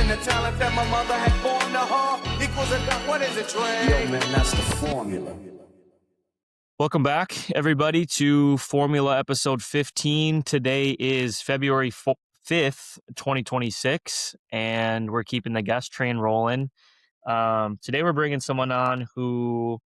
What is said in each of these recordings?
and the talent that my mother had born to her equals a duck. What is it, Trey? Yo, man, that's the formula. Welcome back, everybody, to Formula episode 15. Today is February 5th, 2026, and we're keeping the guest train rolling. Today we're bringing someone on who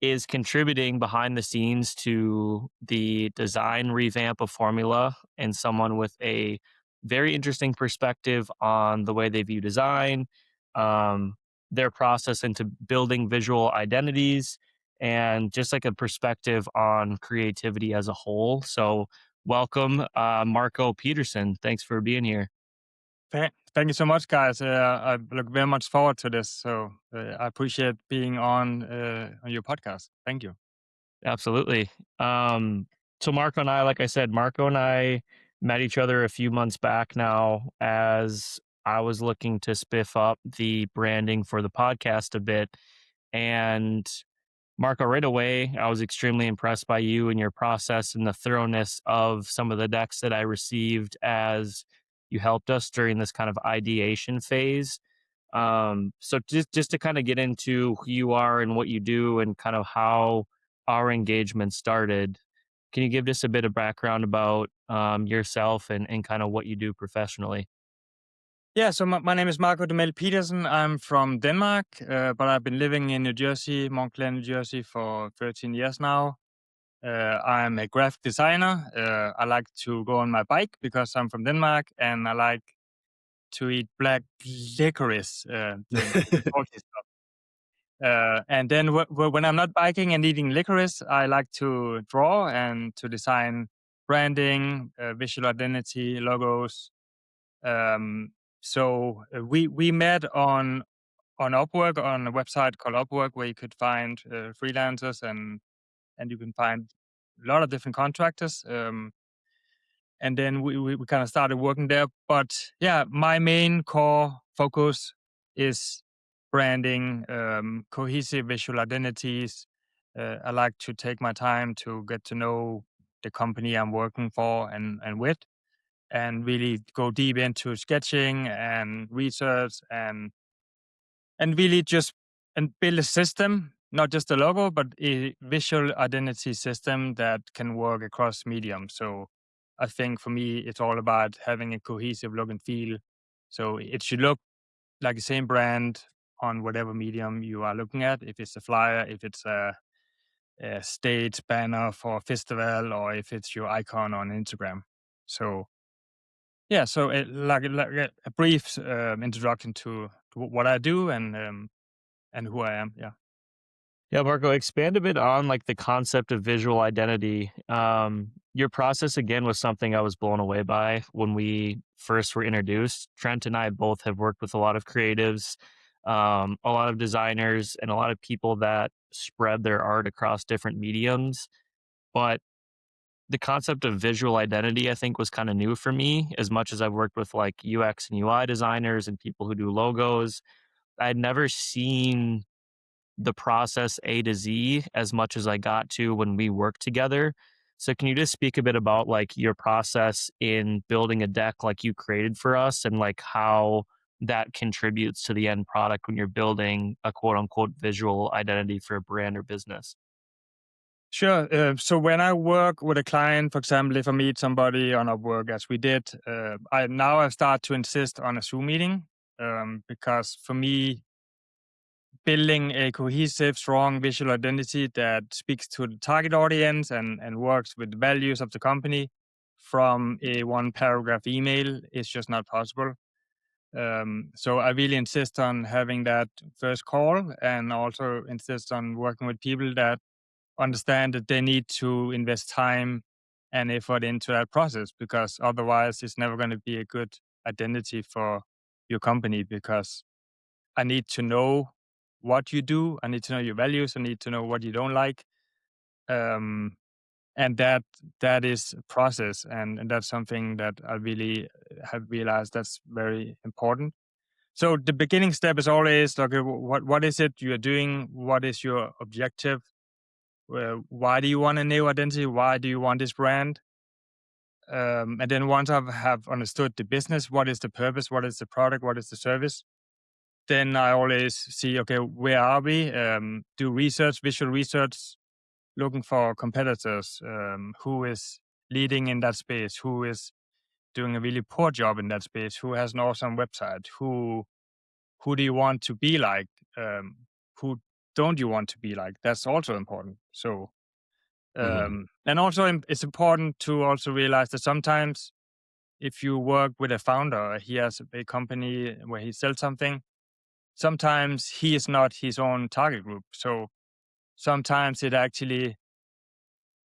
is contributing behind the scenes to the design revamp of Formula, and someone with a very interesting perspective on the way they view design, their process into building visual identities, and just like a perspective on creativity as a whole. So welcome, Marco Pedersen. Thanks for being here. Thank you so much, guys. I look very much forward to this. So I appreciate being on your podcast. Thank you. Absolutely. So Marco and I, like I said, Marco and I met each other a few months back now as I was looking to spiff up the branding for the podcast a bit. And Marco, right away, I was extremely impressed by you and your process and the thoroughness of some of the decks that I received as you helped us during this kind of ideation phase. So just to kind of get into who you are and what you do and kind of how our engagement started, can you give just a bit of background about yourself and kind of what you do professionally? Yeah, so my name is Marco de Mel Pedersen. I'm from Denmark, but I've been living in New Jersey, Montclair, New Jersey for 13 years now. I'm a graphic designer. I like to go on my bike because I'm from Denmark, and I like to eat black licorice, the salty stuff. And then when I'm not biking and eating licorice, I like to draw and to design branding, visual identity, logos. So we met on Upwork, on a website called Upwork, where you could find freelancers and you can find a lot of different contractors. And then we kind of started working there. But yeah, my main core focus is branding, cohesive visual identities. I like to take my time to get to know the company I'm working for and with, and really go deep into sketching and research and really just and build a system, not just a logo, but a visual identity system that can work across mediums. So I think for me, it's all about having a cohesive look and feel. So it should look like the same brand on whatever medium you are looking at. If it's a flyer, if it's a stage banner for a festival, or if it's your icon on Instagram. So yeah, so like a brief introduction to what I do and who I am. Yeah. Yeah, Marco, expand a bit on like the concept of visual identity. Your process again was something I was blown away by when we first were introduced. Trent and I both have worked with a lot of creatives, a lot of designers, and a lot of people that spread their art across different mediums. But the concept of visual identity, I think, was kind of new for me. As much as I've worked with like UX and UI designers and people who do logos, I'd never seen the process A to Z as much as I got to when we worked together. So can you just speak a bit about like your process in building a deck like you created for us, and like how that contributes to the end product when you're building a quote unquote visual identity for a brand or business? Sure. So when I work with a client, for example, if I meet somebody on Upwork, as we did, I start to insist on a Zoom meeting, because for me, building a cohesive, strong visual identity that speaks to the target audience and works with the values of the company from a one paragraph email is just not possible. So I really insist on having that first call, and also insist on working with people that understand that they need to invest time and effort into that process, because otherwise it's never going to be a good identity for your company, because I need to know what you do. I need to know your values. I need to know what you don't like. And that is a process. And that's something that I really have realized that's very important. So the beginning step is always like, what is it you're doing? What is your objective? Why do you want a new identity? Why do you want this brand? And then once I have understood the business, what is the purpose, what is the product, what is the service, then I always see, okay, where are we? Do research, visual research, looking for competitors, who is leading in that space, who is doing a really poor job in that space, who has an awesome website, who do you want to be like, who don't you want to be like? That's also important. So, Hmm. and also it's important to also realize that sometimes if you work with a founder, he has a company where he sells something. Sometimes he is not his own target group. So sometimes it actually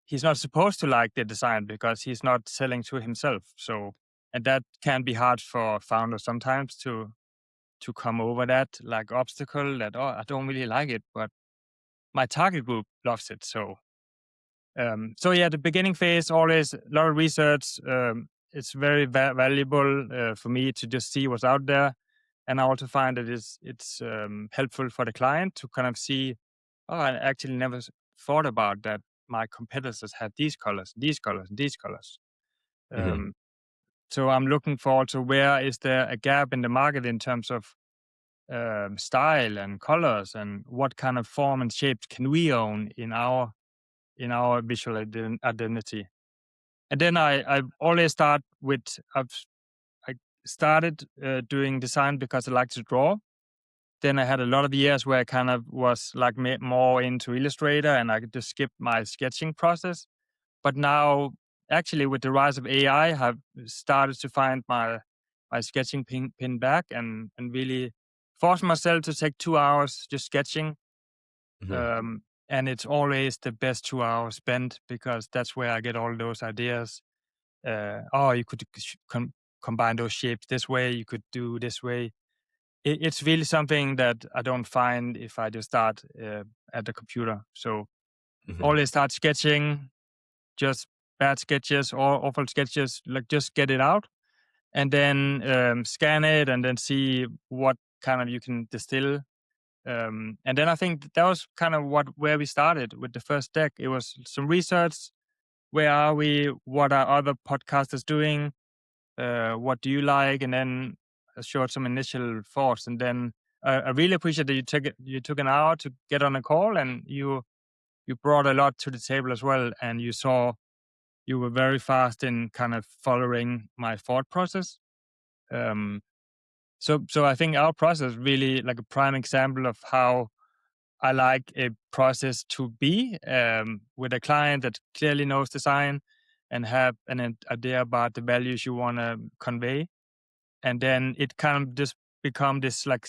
he's not supposed to like the design because he's not selling to himself. So, and that can be hard for founders sometimes to come over that like obstacle that, oh, I don't really like it, but my target group loves it. So yeah, the beginning phase, always a lot of research. It's very valuable for me to just see what's out there, and I also find that it's helpful for the client to kind of see. Oh, I actually never thought about that. My competitors had these colors, these colors, these colors. Hmm. Um, so I'm looking for also where is there a gap in the market in terms of style and colors, and what kind of form and shapes can we own in our visual identity. And then I always start with I started doing design because I like to draw. Then I had a lot of years where I kind of was like more into Illustrator, and I could just skip my sketching process. But now, actually, with the rise of AI, I have started to find my sketching pin back, and really force myself to take 2 hours just sketching. Hmm. And it's always the best 2 hours spent because that's where I get all those ideas. Oh, you could combine those shapes this way. You could do this way. It's really something that I don't find if I just start at the computer. So Hmm. always start sketching, just bad sketches or awful sketches, like just get it out and then scan it and then see what kind of you can distill. And then I think that was kind of where we started with the first deck. It was some research. Where are we? What are other podcasters doing? What do you like? And then I showed some initial thoughts. And then I really appreciate that you took an hour to get on a call, and you brought a lot to the table as well. And you were very fast in kind of following my thought process. Um, so I think our process really like a prime example of how I like a process to be with a client that clearly knows design and have an idea about the values you want to convey, and then it kind of just become this like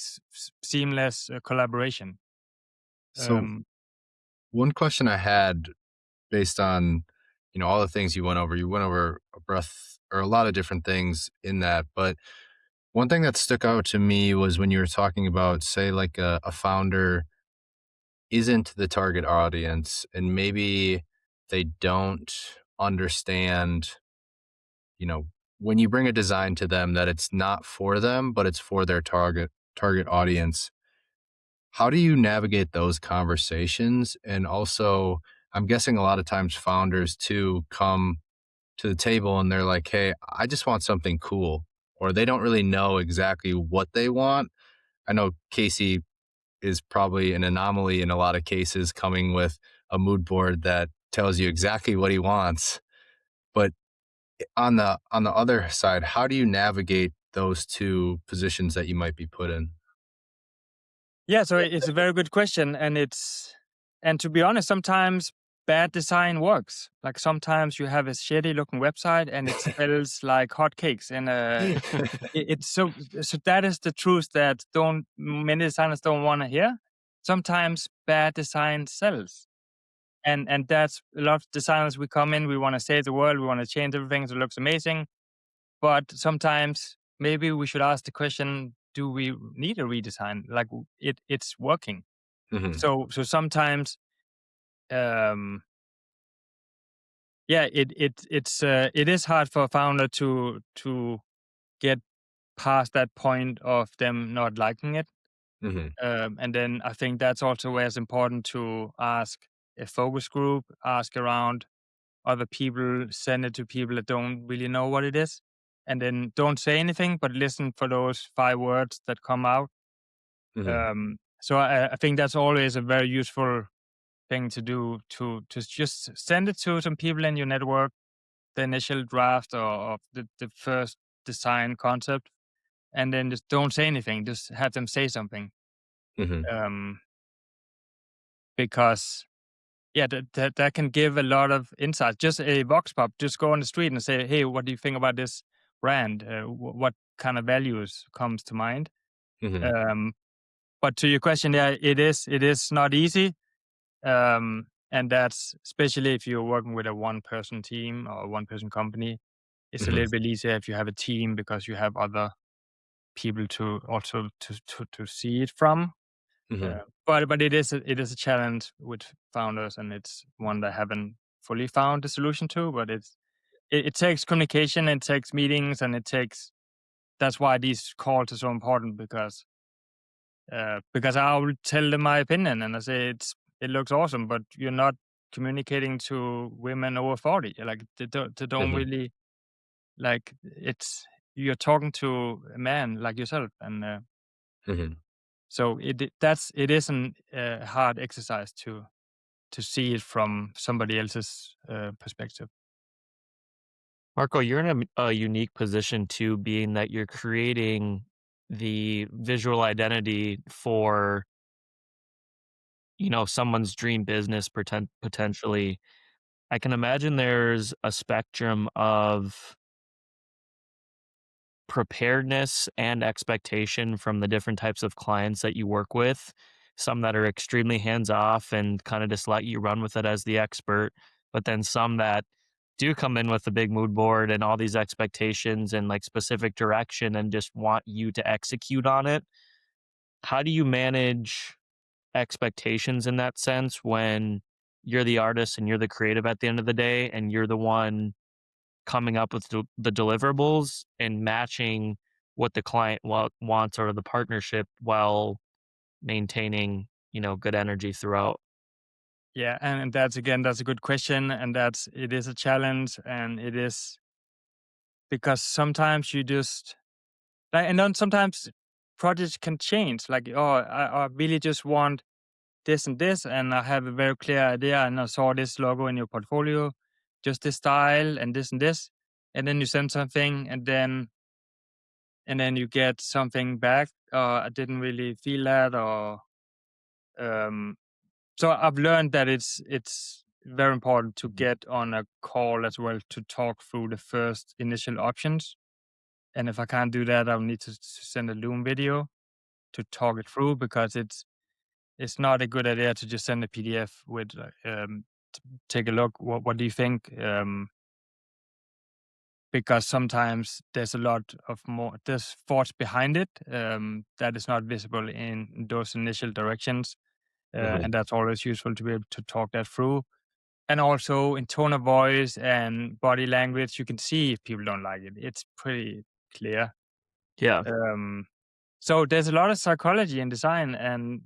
seamless collaboration. So Um, one question I had based on, all the things you went over a breath or a lot of different things in that, but one thing that stuck out to me was when you were talking about, say, like a founder isn't the target audience and maybe they don't understand, you know, when you bring a design to them that it's not for them, but it's for their target audience. How do you navigate those conversations? And also, I'm guessing a lot of times founders too come to the table and they're like, "Hey, I just want something cool," or they don't really know exactly what they want. I know Casey is probably an anomaly in a lot of cases, coming with a mood board that tells you exactly what he wants. But on the other side, how do you navigate those two positions that you might be put in? yeah, so it's a very good question, and to be honest, sometimes bad design works. Like sometimes you have a shitty looking website and it sells like hotcakes, and it's so that is the truth that don't many designers don't want to hear. Sometimes bad design sells, and that's a lot of designers. We come in, we want to save the world, we want to change everything so it looks amazing, but sometimes maybe we should ask the question: do we need a redesign? Like it's working. Hmm. So sometimes, um, yeah, it is hard for a founder to get past that point of them not liking it. Hmm. And then I think that's also where it's important to ask a focus group, ask around other people, send it to people that don't really know what it is, and then don't say anything, but listen for those 5 words that come out. Hmm. So I think that's always a very useful thing to do, to just send it to some people in your network, the initial draft or of the first design concept, and then just don't say anything. Just have them say something, Hmm. um, because yeah, that can give a lot of insight. Just a vox pop. Just go on the street and say, "Hey, what do you think about this brand? What kind of values comes to mind?" Hmm. Um, but to your question, yeah, it is not easy. And that's especially if you're working with a one-person team or a one-person company. It's a Hmm. little bit easier if you have a team because you have other people to also to see it from. Hmm. But it is a challenge with founders, and it's one that I haven't fully found a solution to. But it takes communication, it takes meetings, and it takes. That's why these calls are so important because I will tell them my opinion and I say it looks awesome, but you're not communicating to women over 40. Like they don't Hmm. really like it's you're talking to a man like yourself, and Hmm. so it is an hard exercise to see it from somebody else's perspective. Marco, you're in a unique position too, being that you're creating the visual identity for, someone's dream business potentially. I can imagine there's a spectrum of preparedness and expectation from the different types of clients that you work with. Some that are extremely hands off and kind of just let you run with it as the expert, but then some that do come in with a big mood board and all these expectations and like specific direction and just want you to execute on it. How do you manage expectations in that sense when you're the artist and you're the creative at the end of the day and you're the one coming up with the deliverables and matching what the client wants or the partnership while maintaining, good energy throughout? Yeah, and that's a good question, and it is a challenge, and it is because sometimes you just like, and then sometimes projects can change. Like, oh, I really just want this and this, and I have a very clear idea, and I saw this logo in your portfolio, just this style and this, and then you send something, and then you get something back. I didn't really feel that, or um, so I've learned that it's very important to get on a call as well to talk through the first initial options. And if I can't do that, I'll need to send a Loom video to talk it through because it's not a good idea to just send a PDF with take a look. What do you think? Because sometimes there's a lot of more there's thoughts behind it that is not visible in those initial directions, Hmm. and that's always useful to be able to talk that through. And also in tone of voice and body language, you can see if people don't like it. It's pretty clear. Yeah. Um, so there's a lot of psychology in design, and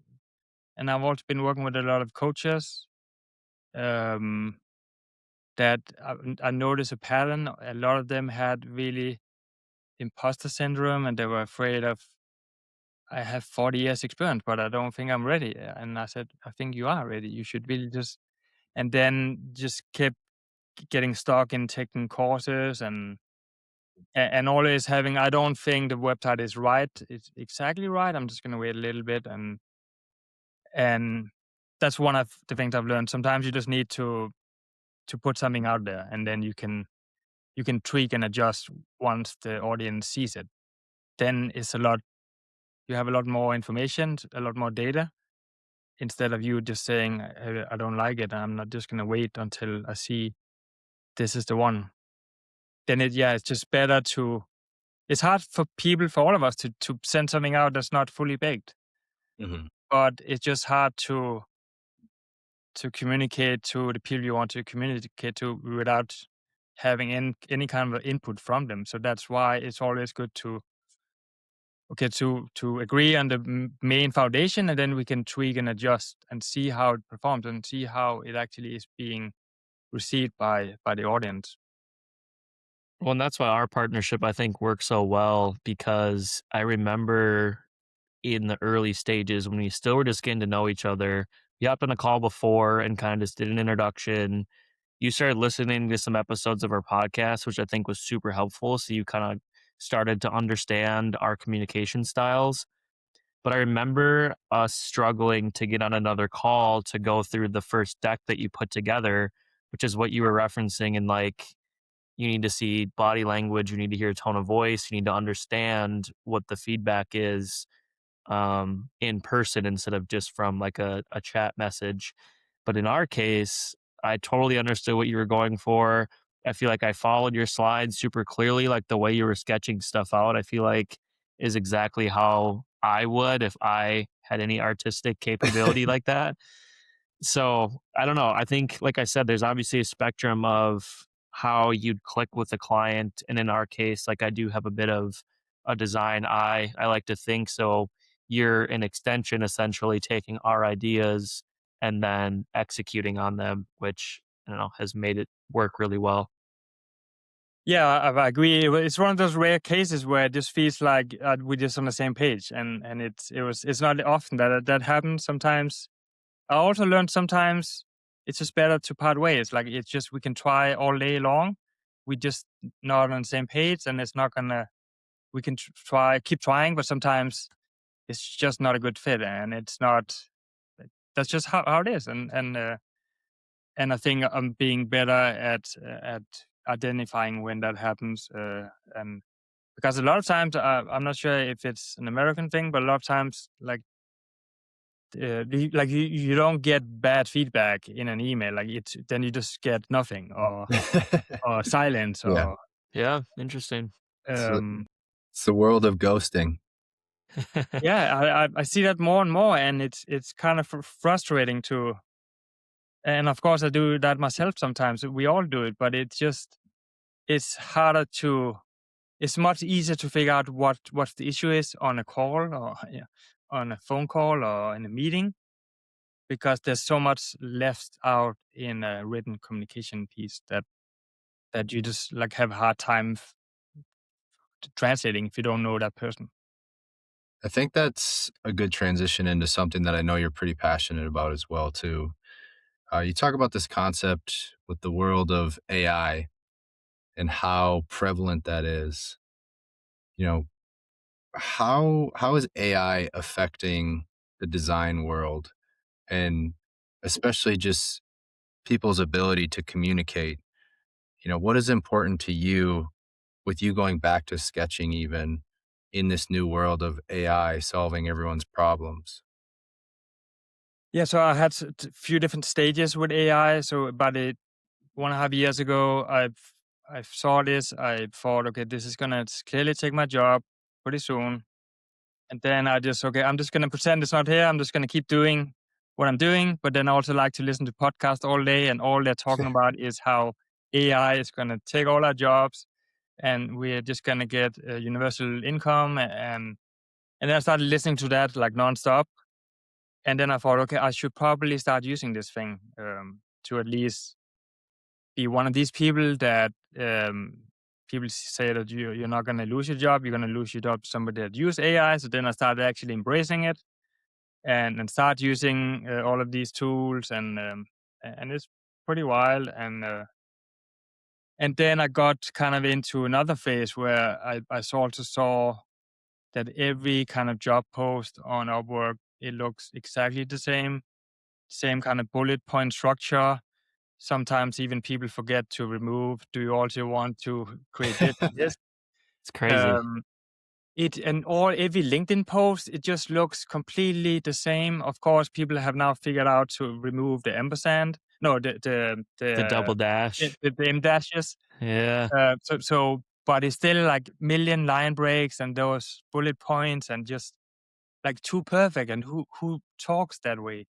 I've also been working with a lot of coaches um, that I noticed a pattern. A lot of them had really imposter syndrome, and they were afraid of. I have 40 years experience, but I don't think I'm ready. And I said, I think you are ready. You should really just, and then just kept getting stuck in taking courses and always having. I don't think the website is right. It's exactly right. I'm just going to wait a little bit and that's one of the things I've learned. Sometimes you just need to put something out there, and then you can tweak and adjust once the audience sees it. Then it's a lot. You have a lot more information, a lot more data, instead of you just saying, I don't like it. I'm not just going to wait until I see this is the one. Then it's just better to. It's hard for people, for all of us, to send something out that's not fully baked. Hmm. But it's just hard to communicate to the people you want to communicate to without having any kind of input from them. So that's why it's always good to agree on the main foundation, and then we can tweak and adjust and see how it performs and see how it actually is being received by the audience. Well, and that's why our partnership, I think, works so well because I remember in the early stages when we still were just getting to know each other, we hopped on a call before and kind of just did an introduction. You started listening to some episodes of our podcast, which I think was super helpful. So you kind of started to understand our communication styles. But I remember us struggling to get on another call to go through the first deck that you put together, which is what you were referencing. And like, you need to see body language, you need to hear tone of voice, you need to understand what the feedback is in person instead of just from like a chat message. But in our case, I totally understood what you were going for. I feel like I followed your slides super clearly, like the way you were sketching stuff out. I feel like is exactly how I would if I had any artistic capability like that. So I don't know. I think, like I said, there's obviously a spectrum of how you'd click with a client. And in our case, like I do have a bit of a design eye, I like to think. So you're an extension essentially taking our ideas and then executing on them, which I don't know has made it work really well. Yeah, I agree. It's one of those rare cases where it just feels like we're just on the same page, and it's not often that happens. Sometimes I also learned sometimes it's just better to part ways. Like it's just we can try all day long, we just not on the same page, and it's not gonna. We can keep trying, but sometimes it's just not a good fit, and it's not. That's just how it is, and I think I'm being better at identifying when that happens, and because a lot of times I'm not sure if it's an American thing, but a lot of times like you don't get bad feedback in an email, like it's then you just get nothing or silence Yeah. or Yeah, interesting. So um it's the world of ghosting. yeah, I see that more and more, and it's kind of frustrating to. And of course, I do that myself sometimes. We all do it, but it's harder to. It's much easier to figure out what the issue is on a call or yeah, on a phone call or in a meeting because there's so much left out in a written communication piece that you just like have a hard time translating if you don't know that person. I think that's a good transition into something that I know you're pretty passionate about as well too. You talk about this concept with the world of AI and how prevalent that is. You know, how is AI affecting the design world and especially just people's ability to communicate? What is important to you with you going back to sketching even in this new world of AI solving everyone's problems? Yeah, so I had a few different stages with AI. So about 1.5 years ago, I saw this. I thought, okay, this is gonna clearly take my job pretty soon. And then I'm just gonna pretend it's not here. I'm just gonna keep doing what I'm doing. But then I also like to listen to podcasts all day, and all they're talking about is how AI is gonna take all our jobs, and we're just gonna get a universal income. And then I started listening to that like nonstop. And then I thought, okay, I should probably start using this thing to at least be one of these people that people say that you're not going to lose your job. You're going to lose your job to somebody that use AI. So then I started actually embracing it and start using all of these tools and it's pretty wild. And then I got kind of into another phase where I also saw that every kind of job post on Upwork, it looks exactly the same kind of bullet point structure. Sometimes even people forget to remove, do you also want to create this and this? It's crazy. Um, it and all every LinkedIn post, it just looks completely the same. Of course, people have now figured out to remove the ampersand. No, The double dash. the M dashes. Yeah. But it's still like million line breaks and those bullet points and just like too perfect. And who talks that way?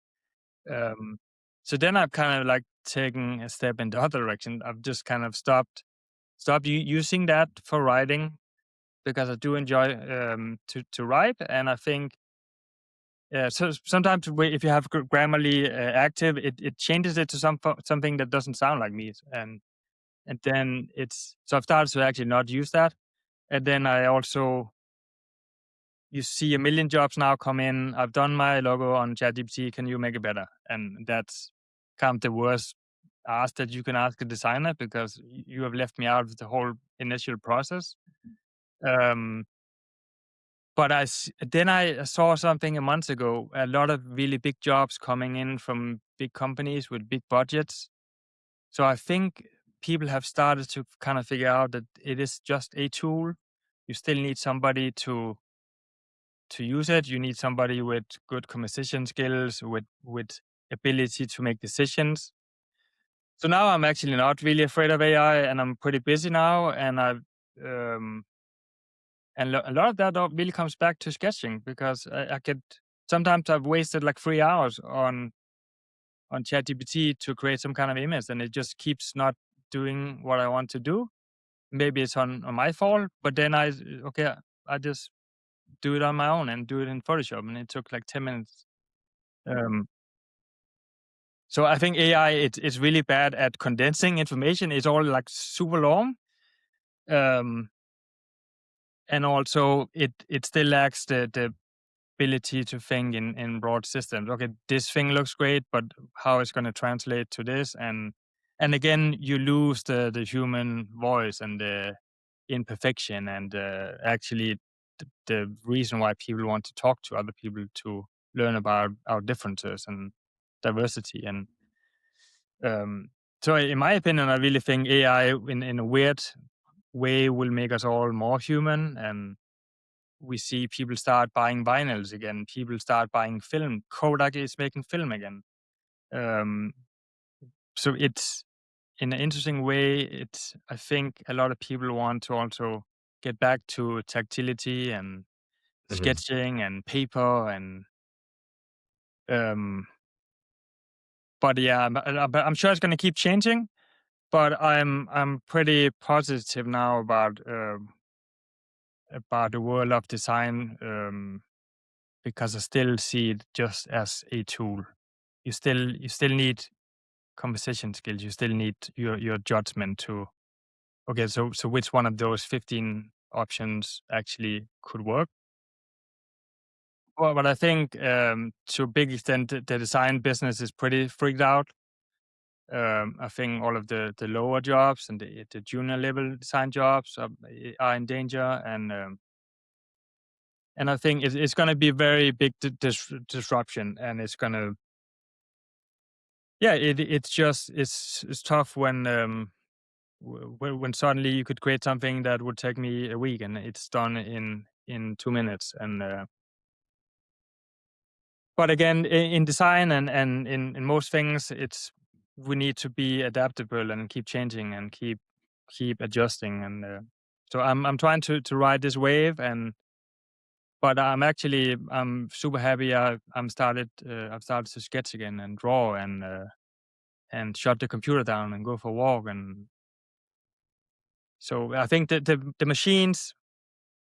Um, so then I've kind of like taken a step in the other direction. I've just kind of stopped using that for writing because I do enjoy to write, and I think Yeah, so sometimes if you have Grammarly active, it changes it to something that doesn't sound like me, and then so I've started to actually not use that, and then I also you see a million jobs now come in. I've done my logo on ChatGPT. Can you make it better? And that's kind of the worst ask that you can ask a designer because you have left me out of the whole initial process. Um, but then I saw something a month ago. A lot of really big jobs coming in from big companies with big budgets. So I think people have started to kind of figure out that it is just a tool. You still need somebody to use it. You need somebody with good conversation skills, with ability to make decisions. So now I'm actually not really afraid of AI, and I'm pretty busy now. And um, a lot of that really comes back to sketching because I could sometimes I've wasted like 3 hours on ChatGPT to create some kind of image, and it just keeps not doing what I want to do. Maybe it's on my fault, but then I just do it on my own and do it in Photoshop, and it took like 10 minutes. Um, so I think AI it's really bad at condensing information. It's all like super long, um, and also it still lacks the ability to think in broad systems. Okay, this thing looks great, but how it's going to translate to this, and again you lose the human voice and the imperfection and actually the reason why people want to talk to other people to learn about our differences and diversity. And so in my opinion, I really think AI in a weird way will make us all more human. And we see people start buying vinyls again. People start buying film. Kodak is making film again. Um, so it's in an interesting way. I think a lot of people want to also get back to tactility and Mhm. sketching and paper and um, but yeah, but I'm sure it's going to keep changing. But I'm pretty positive now about the world of design because I still see it just as a tool. You still need conversation skills. You still need your judgment to okay. So which one of those 15 options actually could work? Well, but I think to a big extent the design business is pretty freaked out. I think all of the lower jobs and the junior level design jobs are in danger, and I think it's going to be a very big disruption, and it's going to it's tough when when suddenly you could create something that would take me a week and it's done in 2 minutes. And but again, in design and in most things, we need to be adaptable and keep changing and keep adjusting. And so I'm trying to ride this wave, but I'm super happy. I've started to sketch again and draw and shut the computer down and go for a walk. And so I think that the machines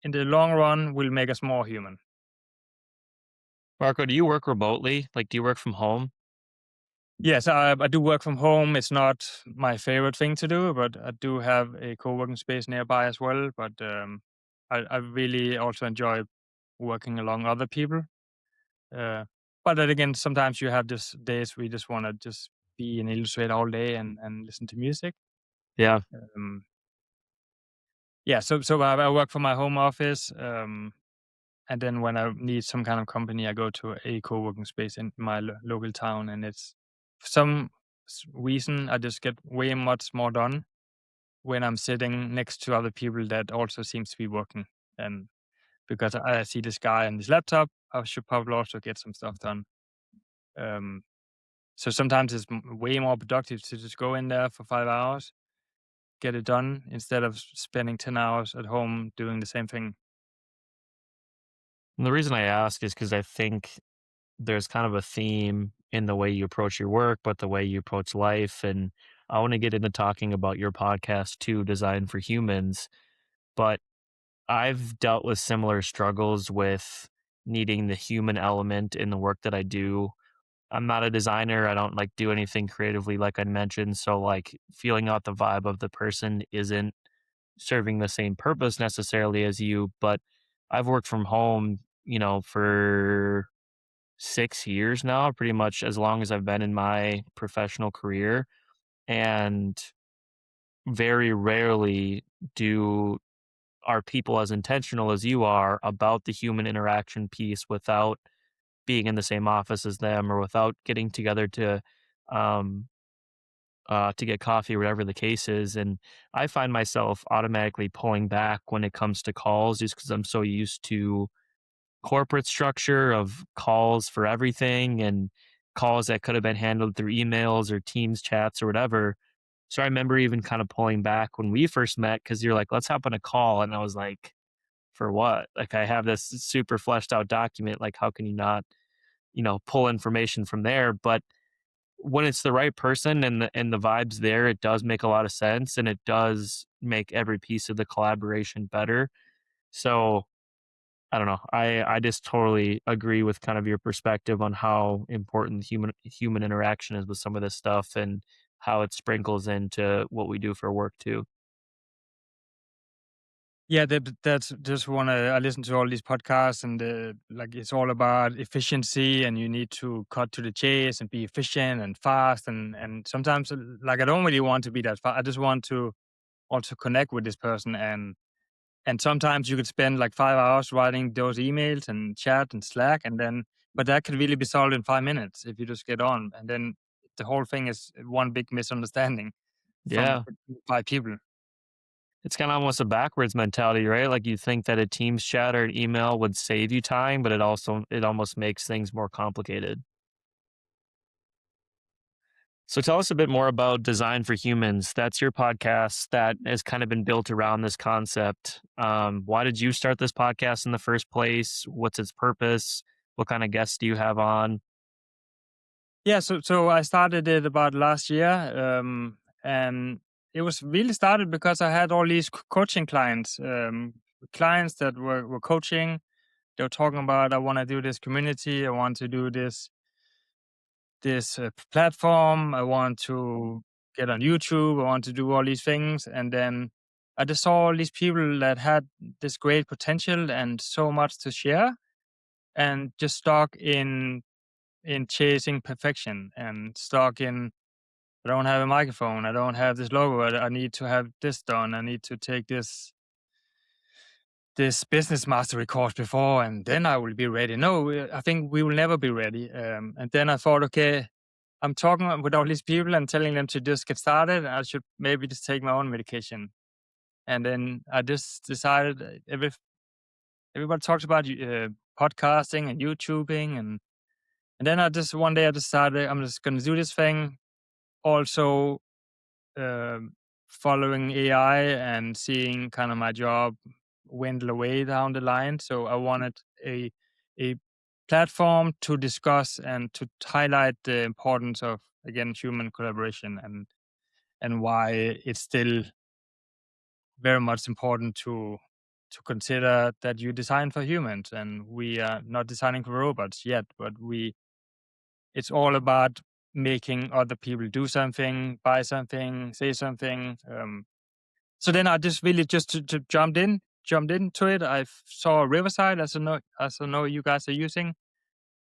in the long run will make us more human. Marco, do you work remotely? Like, do you work from home? Yes, I do work from home. It's not my favorite thing to do, but I do have a co-working space nearby as well. But I really also enjoy working along other people. Uh, but then again, sometimes you have just days where you just want to just be in Illustrator all day and listen to music. Yeah. Um, yeah, so I work from my home office, and then when I need some kind of company, I go to a co-working space in my local town, and it's for some reason I just get way much more done when I'm sitting next to other people that also seems to be working. And because I see this guy on his laptop, I should probably also get some stuff done. Um, so sometimes it's way more productive to just go in there for 5 hours, get it done, instead of spending 10 hours at home doing the same thing. And the reason I ask is because I think there's kind of a theme in the way you approach your work, but the way you approach life. And I want to get into talking about your podcast too, Design for Humans. But I've dealt with similar struggles with needing the human element in the work that I do. I'm not a designer. I don't like do anything creatively like I mentioned. So like feeling out the vibe of the person isn't serving the same purpose necessarily as you, but I've worked from home, for 6 years now, pretty much as long as I've been in my professional career. And very rarely do are people as intentional as you are about the human interaction piece without being in the same office as them or without getting together um to get coffee, whatever the case is. And I find myself automatically pulling back when it comes to calls just because I'm so used to corporate structure of calls for everything and calls that could have been handled through emails or Teams chats or whatever. So I remember even kind of pulling back when we first met because you're like, let's hop on a call. And I was like, for what? Like, I have this super fleshed out document. Like, how can you not, pull information from there? But when it's the right person and the vibes there, it does make a lot of sense and it does make every piece of the collaboration better. So I don't know. I just totally agree with kind of your perspective on how important human interaction is with some of this stuff and how it sprinkles into what we do for work too. Yeah, that's just wanna I listen to all these podcasts and like it's all about efficiency and you need to cut to the chase and be efficient and fast and sometimes like I don't really want to be that fast. I just want to also connect with this person and sometimes you could spend like 5 hours writing those emails and chat and Slack and then but that could really be solved in 5 minutes if you just get on and then the whole thing is one big misunderstanding from Yeah. 5 people. It's kind of almost a backwards mentality, right? Like you think that a Teams chat or an email would save you time, but it almost makes things more complicated. So tell us a bit more about Design for Humans. That's your podcast that has kind of been built around this concept. Why did you start this podcast in the first place? What's its purpose? What kind of guests do you have on? Yeah, so I started it about last year, and it was really started because I had all these coaching clients, clients that were coaching. They were talking about, I want to do this community, I want to do this platform, I want to get on YouTube, I want to do all these things, and then I just saw all these people that had this great potential and so much to share, and just stuck in chasing perfection and stuck in I don't have a microphone. I don't have this logo. I need to have this done. I need to take this business mastery course before, and then I will be ready. No, I think we will never be ready. And then I thought, okay, I'm talking with all these people and telling them to just get started. I should maybe just take my own medication. And then I just decided everybody talks about podcasting and YouTubing, and then I just one day I decided I'm just going to do this thing. Also um, following AI and seeing kind of my job dwindle away down the line. So I wanted a platform to discuss and to highlight the importance of again human collaboration and why it's still very much important to consider that you design for humans and we are not designing for robots yet, but it's all about making other people do something, buy something, say something. So then I just really just to jumped into it. Saw Riverside as I know you guys are using,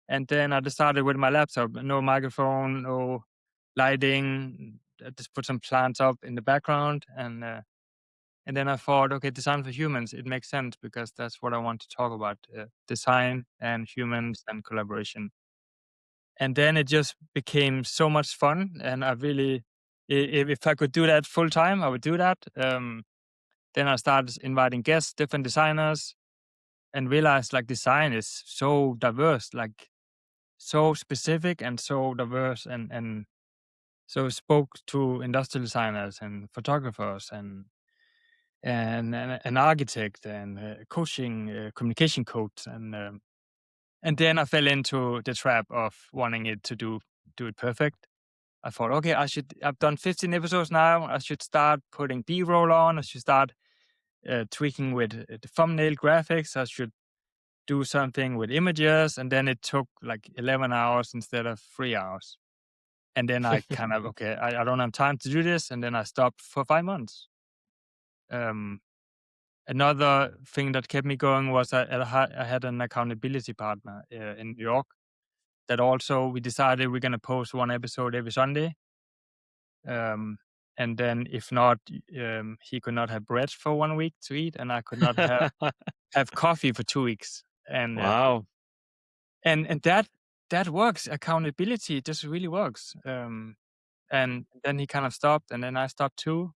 and then I just started with my laptop, no microphone, no lighting. I just put some plants up in the background, and then I thought, okay, design for humans. It makes sense because that's what I want to talk about: design and humans and collaboration. And then it just became so much fun, and I really, if I could do that full time, I would do that. Then I started inviting guests, different designers, and realized like design is so diverse, like so specific and so diverse, and so spoke to industrial designers and photographers and an architect and coaching communication coach and then I fell into the trap of wanting it to do it perfect. I thought, okay, I've done 15 episodes now. I should start putting B-roll on. I should start tweaking with the thumbnail graphics. I should do something with images, and then it took like 11 hours instead of 3 hours. And then I kind of, okay, I don't have time to do this. And then I stopped for 5 months. Um, Another thing that kept me going was I had an accountability partner in New York that also we decided we're going to post one episode every Sunday. And then if not, he could not have bread for 1 week to eat, and I could not have coffee for 2 weeks. And Wow. and that works. Accountability just really works. And then he kind of stopped, and then I stopped too.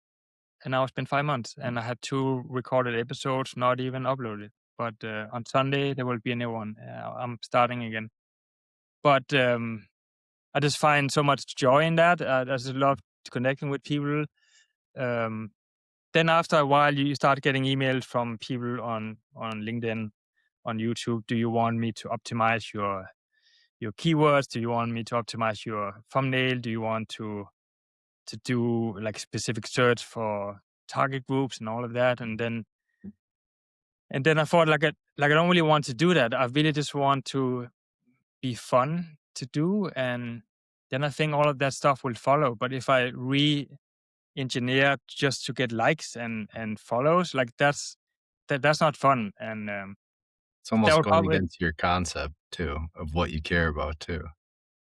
And now it's been 5 months, and I had 2 recorded episodes, not even uploaded. But on Sunday there will be a new one. I'm starting again. But I just find so much joy in that. I just love connecting with people. Then after a while, you start getting emails from people on LinkedIn, on YouTube. Do you want me to optimize your keywords? Do you want me to optimize your thumbnail? Do you want to do like specific search for target groups and all of that? And then I thought like I don't really want to do that. I really just want to be fun to do, and then I think all of that stuff will follow. But if I re-engineer just to get likes and follows, like that's not fun. And It's that almost would going probably, against your concept too of what you care about too.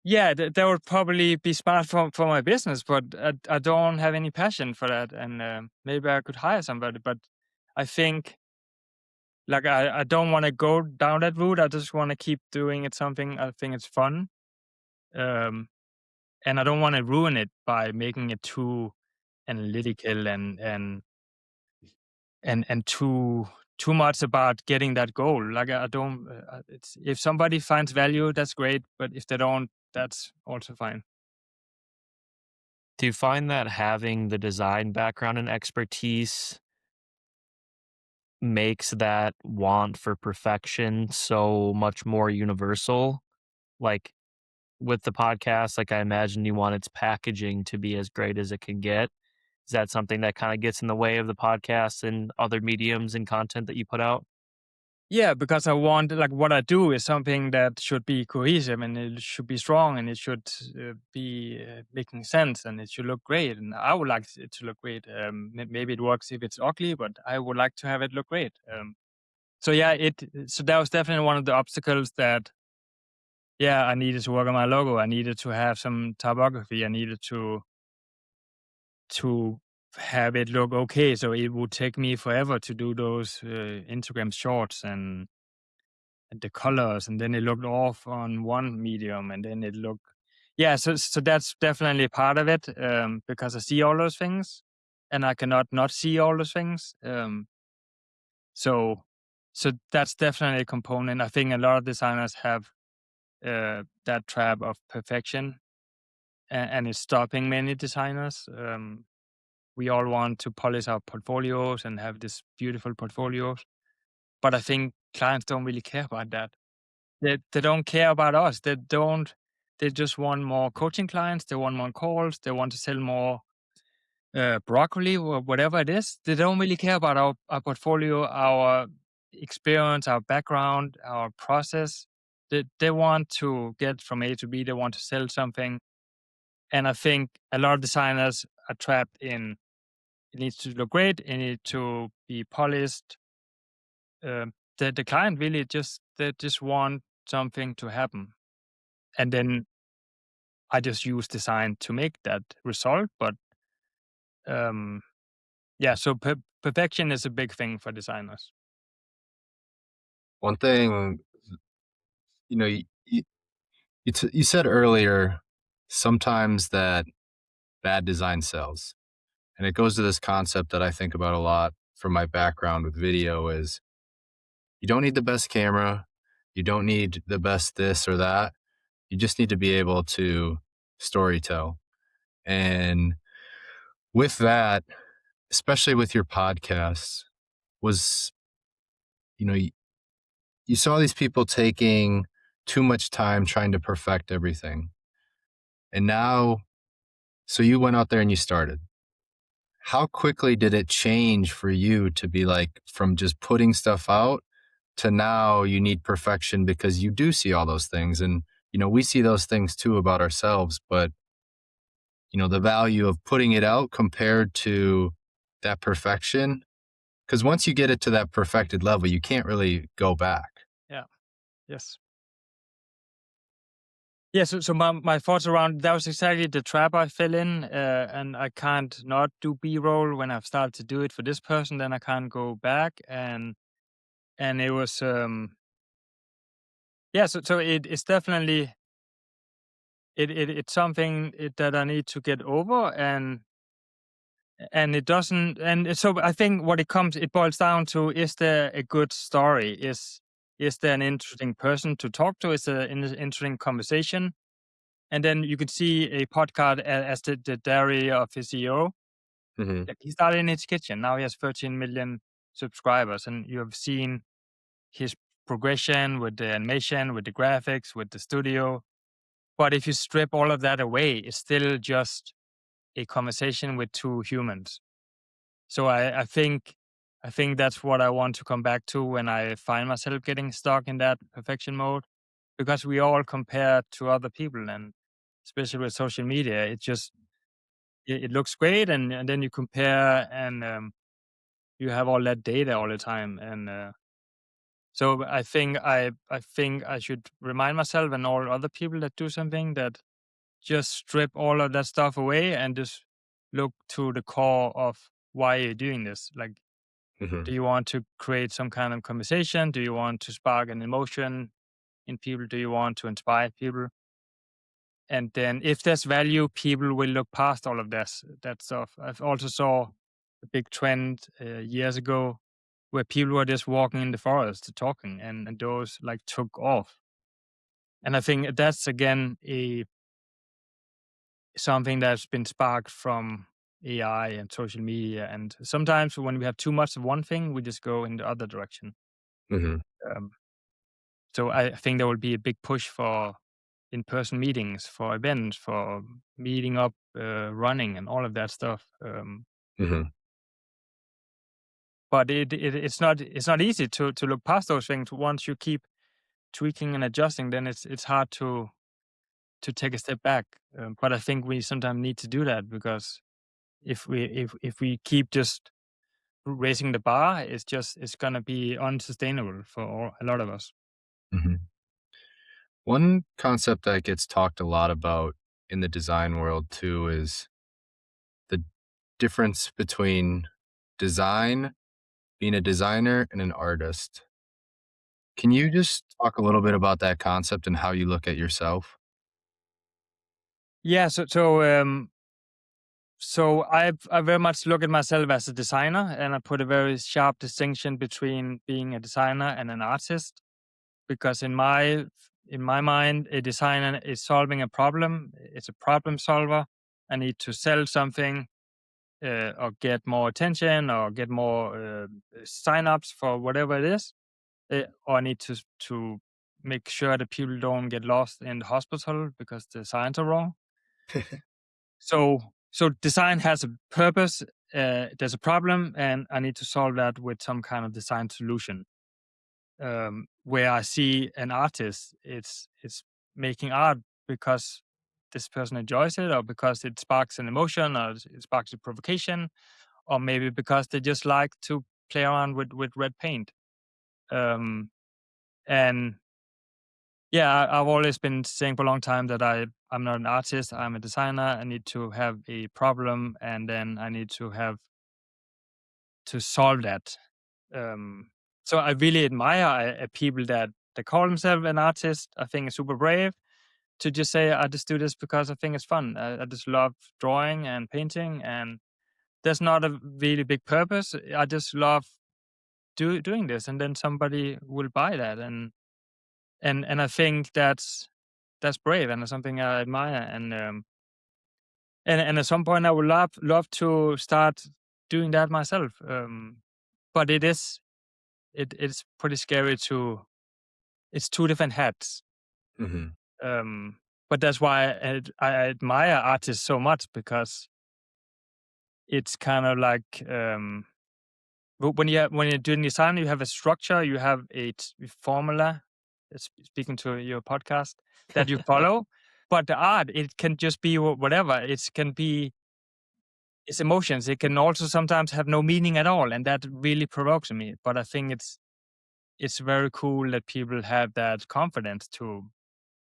yeah, that would probably be smart for my business, but I don't have any passion for that. And maybe I could hire somebody, but I think like I don't want to go down that route. I just want to keep doing it something I think it's fun. Um, and I don't want to ruin it by making it too analytical and too much about getting that goal. Like I don't. It's if somebody finds value, that's great. But if they don't, that's also fine. Do you find that having the design background and expertise makes that want for perfection so much more universal? Like with the podcast, like I imagine you want its packaging to be as great as it can get. Is that something that kind of gets in the way of the podcast and other mediums and content that you put out? Yeah, because I want like what I do is something that should be cohesive, and it should be strong, and it should be making sense, and it should look great. And I would like it to look great. Maybe it works if it's ugly, but I would like to have it look great. So yeah, so that was definitely one of the obstacles that, yeah, I needed to work on my logo. I needed to have some typography. I needed to have it look okay. So it would take me forever to do those Instagram shorts and the colors, and then it looked off on one medium, and then it looked, yeah. So that's definitely part of it, because I see all those things, and I cannot not see all those things. So that's definitely a component. I think a lot of designers have that trap of perfection, and it's stopping many designers. We all want to polish our portfolios and have this beautiful portfolios, but I think clients don't really care about that. They don't care about us. They just want more coaching clients. They want more calls. They want to sell more broccoli or whatever it is. They don't really care about our portfolio, our experience, our background, our process. They want to get from A to B. They want to sell something. And I think a lot of designers are trapped in it needs to look great, it needs to be polished. The client really they just want something to happen. And then I just use design to make that result. But um, yeah, so perfection is a big thing for designers. One thing, you know, you said earlier, sometimes that bad design sells. And it goes to this concept that I think about a lot from my background with video is you don't need the best camera. You don't need the best this or that. You just need to be able to storytell. And with that, especially with your podcasts, was, you saw these people taking too much time trying to perfect everything. And now, so you went out there and you started. How quickly did it change for you to be like, from just putting stuff out to now you need perfection because you do see all those things. And, we see those things too about ourselves, but, the value of putting it out compared to that perfection, because once you get it to that perfected level, you can't really go back. Yeah. Yes. Yeah. So my thoughts around that was exactly the trap I fell in, and I can't not do B-roll when I've started to do it for this person. Then I can't go back, and it was yeah. So it's definitely it's something that I need to get over, and it doesn't, so I think it boils down to, is there a good story? Is there an interesting person to talk to? Is there an interesting conversation? And then you could see a podcast as the diary of his CEO. Hmm. Like, he started in his kitchen. Now he has 13 million subscribers, and you have seen his progression with the animation, with the graphics, with the studio. But if you strip all of that away, it's still just a conversation with two humans. So I think that's what I want to come back to when I find myself getting stuck in that perfection mode, because we all compare to other people, and especially with social media, it looks great, and then you compare, and you have all that data all the time, and so I think I should remind myself and all other people that do something, that just strip all of that stuff away and just look to the core of why you're doing this. Like, Hmm. do you want to create some kind of conversation? Do you want to spark an emotion in people? Do you want to inspire people? And then if there's value, people will look past all of that stuff. I've also saw a big trend years ago where people were just walking in the forest talking, and those like took off. And I think that's again a something that's been sparked from AI and social media. And sometimes when we have too much of one thing, we just go in the other direction. Hmm. Um, so I think there will be a big push for in-person meetings, for events, for meeting up, running, and all of that stuff. Hmm. But it's not easy to look past those things. Once you keep tweaking and adjusting, then it's hard to take a step back. But I think we sometimes need to do that, because if we keep just raising the bar, it's gonna be unsustainable for a lot of us. Hmm. One concept that gets talked a lot about in the design world too is the difference between design, being a designer, and an artist. Can you just talk a little bit about that concept and how you look at yourself? Yeah. So I very much look at myself as a designer, and I put a very sharp distinction between being a designer and an artist, because in my mind, a designer is solving a problem. It's a problem solver. I need to sell something, or get more attention, or get more signups for whatever it is, or I need to make sure that people don't get lost in the hospital because the signs are wrong. So design has a purpose. There's a problem, and I need to solve that with some kind of design solution. Where I see an artist, it's making art because this person enjoys it, or because it sparks an emotion, or it sparks a provocation, or maybe because they just like to play around with red paint. Um, and yeah, I've always been saying for a long time that I'm not an artist. I'm a designer. I need to have a problem, and then I need to have to solve that. Um, so I really admire people that call themselves an artist. I think it's super brave to just say, I just do this because I think it's fun. I just love drawing and painting, and there's not a really big purpose. I just love doing this, and then somebody will buy that, and I think that's brave, and it's something I admire. And at some point, I would love to start doing that myself. But it's pretty scary to. It's two different hats. Hmm. But that's why I admire artists so much, because it's kind of like when you're doing design, you have a structure, you have a formula. Speaking to your podcast, that you follow, but the art, it can just be whatever. It can be it's emotions. It can also sometimes have no meaning at all, and that really provokes me. But I think it's very cool that people have that confidence to,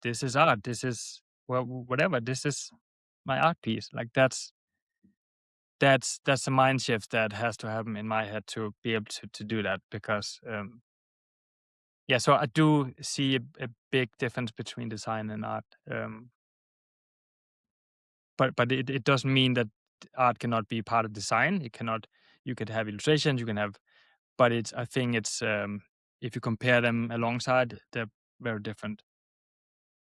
this is art. This is, well, whatever. This is my art piece. Like that's a mind shift that has to happen in my head to be able to do that, because yeah, so I do see a big difference between design and art. But it doesn't mean that art cannot be part of design. It cannot. You could have illustrations. You can have, but I think it's if you compare them alongside, they're very different.